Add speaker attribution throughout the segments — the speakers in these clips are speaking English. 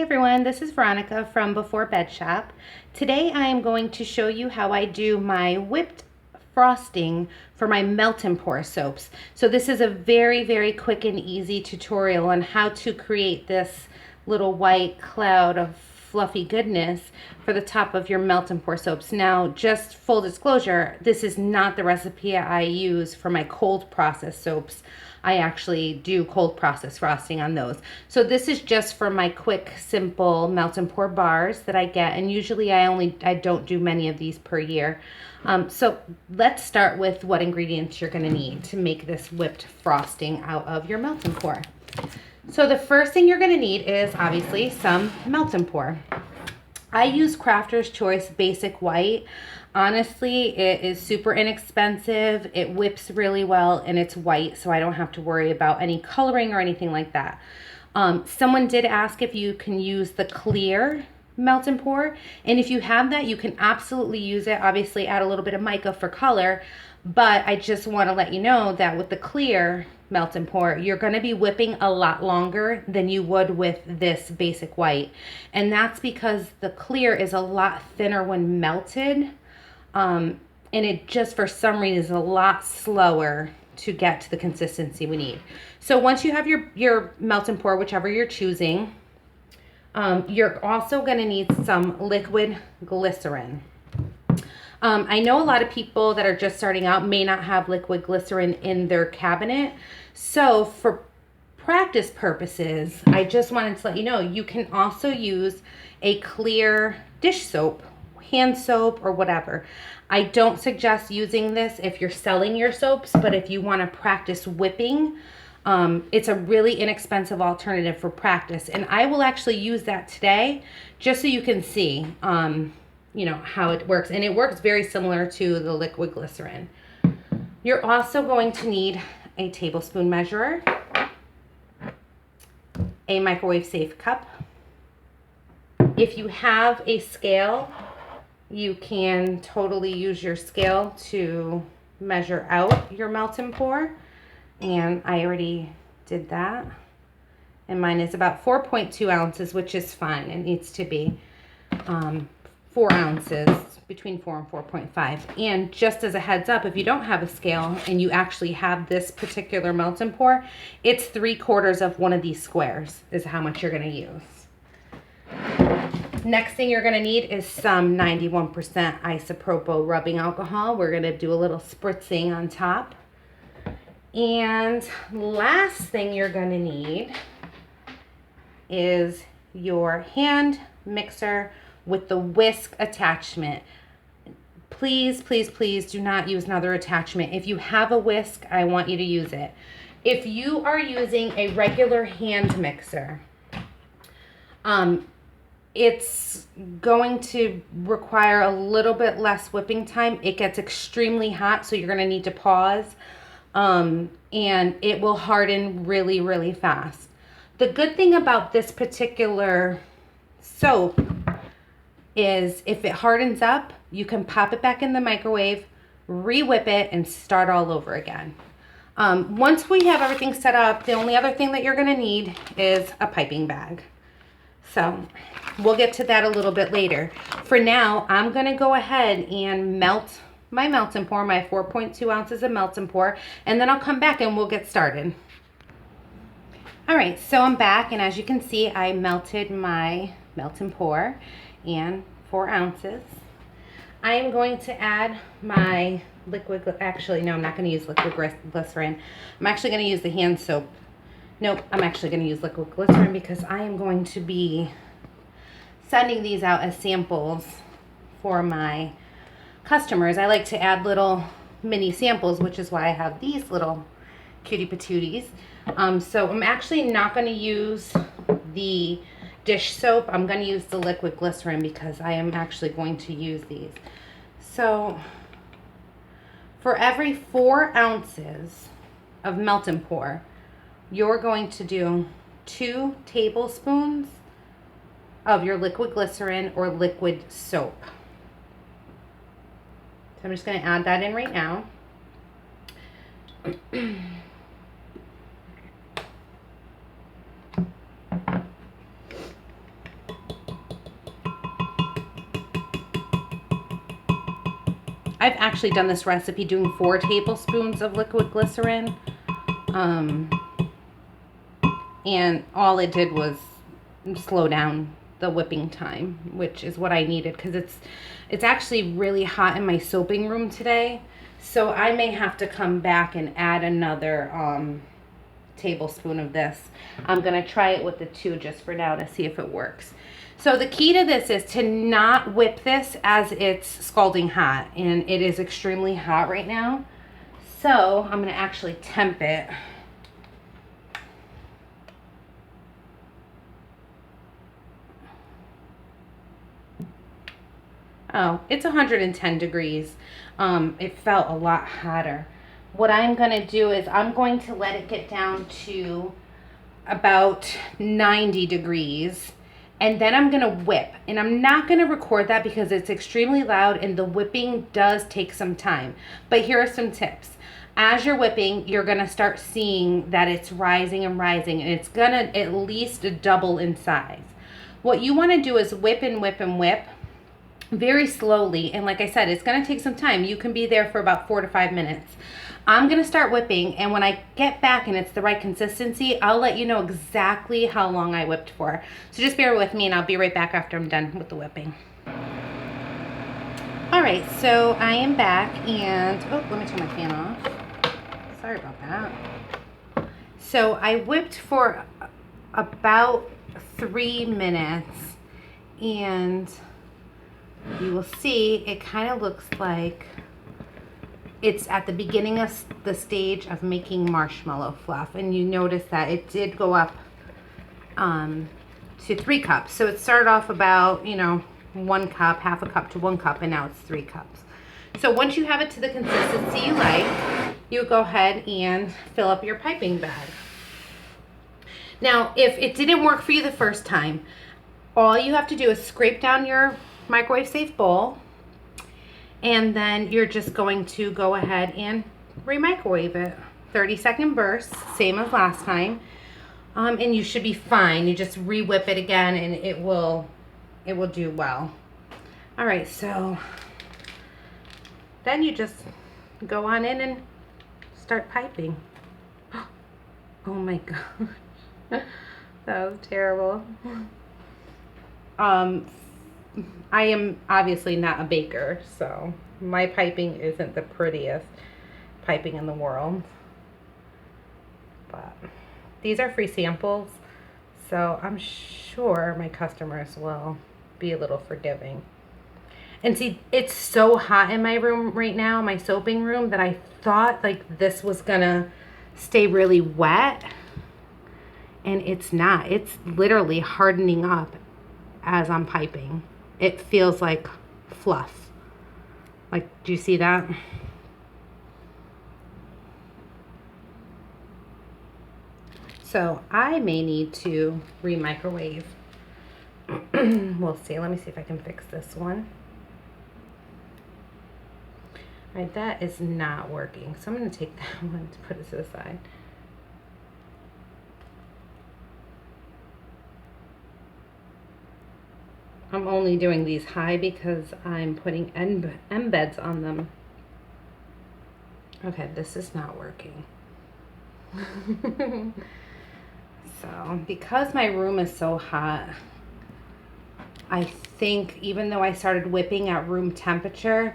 Speaker 1: everyone, this is Veronica from Before Bed Shop. Today I am going to show you how I do my whipped frosting for my melt and pour soaps. So this is a very quick and easy tutorial on how to create this little white cloud of fluffy goodness for the top of your melt and pour soaps. Now, just full disclosure, this is not the recipe I use for my cold process soaps. I actually do cold process frosting on those. So this is just for my quick, simple melt and pour bars that I get. And usually I don't do many of these per year. So let's start with what ingredients you're gonna need to make this whipped frosting out of your melt and pour. So the first thing you're gonna need is obviously some melt and pour. I use Crafter's Choice Basic White. Honestly, it is super inexpensive. It whips really well and it's white, so I don't have to worry about any coloring or anything like that. Someone did ask if you can use the clear melt and pour, and if you have that, you can absolutely use it. Obviously, add a little bit of mica for color, but I just want to let you know that with the clear melt and pour, you're going to be whipping a lot longer than you would with this basic white, and that's because the clear is a lot thinner when melted. And it just for some reason is a lot slower to get to the consistency we need. So once you have your melt and pour, whichever you're choosing, you're also going to need some liquid glycerin. I know a lot of people that are just starting out may not have liquid glycerin in their cabinet. So for practice purposes, I just wanted to let you know you can also use a clear dish soap, hand soap, or whatever. I don't suggest using this if you're selling your soaps, but if you want to practice whipping, it's a really inexpensive alternative for practice. And I will actually use that today just so you can see, you know, how it works. And it works very similar to the liquid glycerin. You're also going to need a tablespoon measurer, a microwave safe cup. If you have a scale, you can totally use your scale to measure out your melt and pour. And I already did that. And mine is about 4.2 ounces, which is fine. It needs to be 4 ounces, between 4 and 4.5. And just as a heads up, if you don't have a scale and you actually have this particular melt and pour, it's 3/4 of one of these squares is how much you're gonna use. Next thing you're gonna need is some 91% isopropel rubbing alcohol. We're gonna do a little spritzing on top. And last thing you're gonna need is your hand mixer with the whisk attachment. Please do not use another attachment. If you have a whisk, I want you to use it. If you are using a regular hand mixer, it's going to require a little bit less whipping time. It gets extremely hot, so you're going to need to pause, and it will harden really fast. The good thing about this particular soap is if it hardens up, you can pop it back in the microwave, re-whip it, and start all over again. Once we have everything set up, the only other thing that you're going to need is a piping bag. So we'll get to that a little bit later. For now, I'm going to go ahead and melt my melt and pour, my 4.2 ounces of melt and pour, and then I'll come back and we'll get started. All right, so I'm back, and as you can see, I melted my melt and pour and 4 ounces. I am going to add my actually, no, I'm not going to use liquid glycerin. I'm actually going to use the hand soap. Nope, I'm actually going to use liquid glycerin because I am going to be sending these out as samples for my customers. I like to add little mini samples, which is why I have these little cutie patooties. So I'm actually not going to use the dish soap. I'm going to use the liquid glycerin because I am actually going to use these. So for every 4 ounces of melt and pour, you're going to do 2 tablespoons of your liquid glycerin or liquid soap. So I'm just going to add that in right now. I've actually done this recipe doing 4 tablespoons of liquid glycerin. And all it did was slow down the whipping time, which is what I needed, because it's actually really hot in my soaping room today. So I may have to come back and add another tablespoon of this. I'm going to try it with the 2 just for now to see if it works. So the key to this is to not whip this as it's scalding hot, and it is extremely hot right now. So I'm going to actually temp it. Oh, it's 110 degrees. It felt a lot hotter. What I'm going to do is I'm going to let it get down to about 90 degrees. And then I'm going to whip. And I'm not going to record that because it's extremely loud and the whipping does take some time. But here are some tips. As you're whipping, you're going to start seeing that it's rising and rising. And it's going to at least double in size. What you want to do is whip and whip and whip very slowly. And like I said, it's going to take some time. You can be there for about 4 to 5 minutes. I'm going to start whipping, and when I get back and it's the right consistency, I'll let you know exactly how long I whipped for. So just bear with me, and I'll be right back after I'm done with the whipping. All right, so I am back, and oh, let me turn my fan off. Sorry about that. So I whipped for about 3 minutes, and you will see it kind of looks like it's at the beginning of the stage of making marshmallow fluff. And you notice that it did go up to 3 cups. So it started off about, 1 cup, half a cup to 1 cup, and now it's 3 cups. So once you have it to the consistency you like, you go ahead and fill up your piping bag. Now, if it didn't work for you the first time, all you have to do is scrape down your microwave safe bowl, and then you're just going to go ahead and re-microwave it. 30-second bursts, same as last time. And you should be fine. You just re-whip it again and it will do well. All right, so then you just go on in and start piping. Oh my gosh. That was terrible. I am obviously not a baker, so my piping isn't the prettiest piping in the world. But these are free samples, so I'm sure my customers will be a little forgiving. And see, it's so hot in my room right now, my soaping room, that I thought like this was gonna stay really wet, and it's not. It's literally hardening up as I'm piping. It feels like fluff. Like, do you see that? So I may need to re-microwave. We'll see. Let me see if I can fix this one. All right, that is not working. So I'm going to take that one to put it to the side. I'm only doing these high because I'm putting embeds on them. Okay, this is not working. So, because my room is so hot, I think even though I started whipping at room temperature,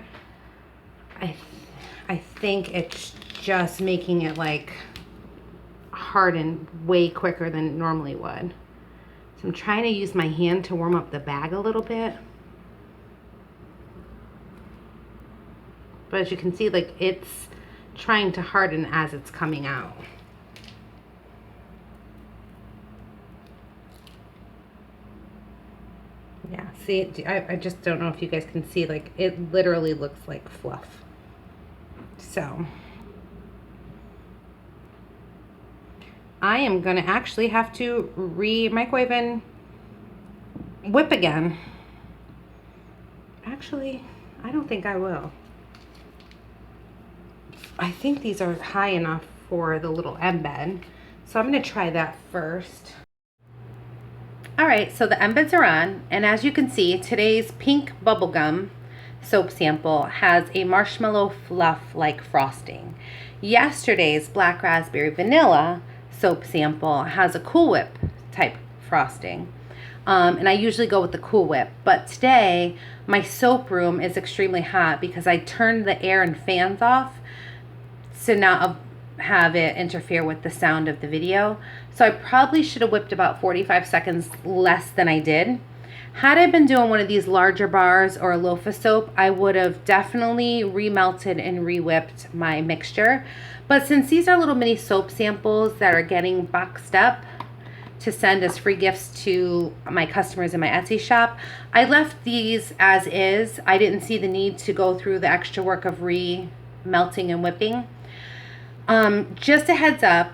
Speaker 1: I think it's just making it like harden way quicker than it normally would. So I'm trying to use my hand to warm up the bag a little bit. But as you can see, like, it's trying to harden as it's coming out. Yeah, see, I just don't know if you guys can see, like, it literally looks like fluff. So I am going to actually have to re-microwave and whip again. Actually, I don't think I will. I think these are high enough for the little embed. So I'm going to try that first. All right, so the embeds are on. And as you can see, today's pink bubble gum soap sample has a marshmallow fluff like frosting. Yesterday's black raspberry vanilla soap sample has a Cool Whip type frosting. And I usually go with the Cool Whip, but today my soap room is extremely hot because I turned the air and fans off to not have it interfere with the sound of the video. So I probably should have whipped about 45 seconds less than I did. Had I been doing one of these larger bars or a loaf of soap, I would have definitely remelted and re-whipped my mixture. But since these are little mini soap samples that are getting boxed up to send as free gifts to my customers in my Etsy shop, I left these as is. I didn't see the need to go through the extra work of re-melting and whipping. Just a heads up,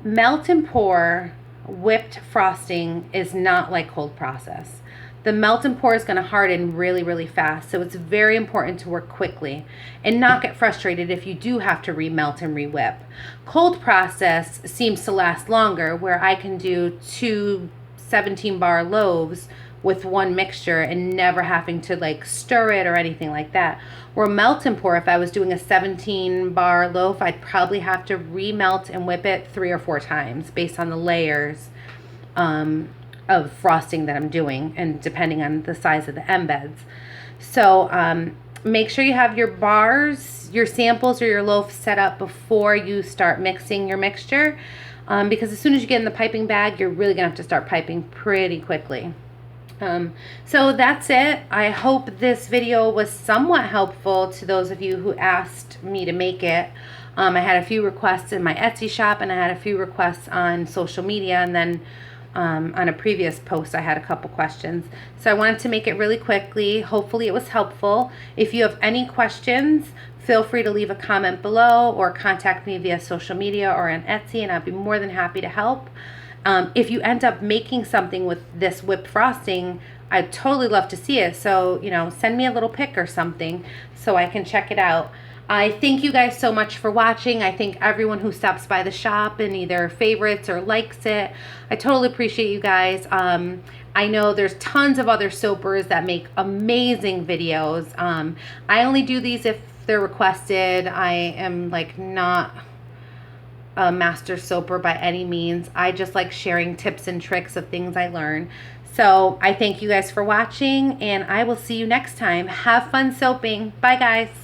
Speaker 1: melt and pour whipped frosting is not like cold process. The melt and pour is going to harden really, really fast. So it's very important to work quickly and not get frustrated if you do have to remelt and re-whip. Cold process seems to last longer, where I can do 2 17-bar loaves with one mixture and never having to like stir it or anything like that. Or melt and pour, if I was doing a 17-bar loaf, I'd probably have to remelt and whip it 3 or 4 times based on the layers of frosting that I'm doing and depending on the size of the embeds. So make sure you have your bars, your samples, or your loaf set up before you start mixing your mixture, because as soon as you get in the piping bag, you're really gonna have to start piping pretty quickly. So that's it. I hope this video was somewhat helpful to those of you who asked me to make it. I had a few requests in my Etsy shop, and I had a few requests on social media, and then on a previous post I had a couple questions. So I wanted to make it really quickly. Hopefully it was helpful. If you have any questions, feel free to leave a comment below or contact me via social media or on Etsy, and I'd be more than happy to help. If you end up making something with this whipped frosting, I'd totally love to see it. So, you know, send me a little pic or something so I can check it out. I thank you guys so much for watching. I thank everyone who stops by the shop and either favorites or likes it. I totally appreciate you guys. I know there's tons of other soapers that make amazing videos. I only do these if they're requested. I am like not a master soaper by any means. I just like sharing tips and tricks of things I learn. So I thank you guys for watching, and I will see you next time. Have fun soaping. Bye guys.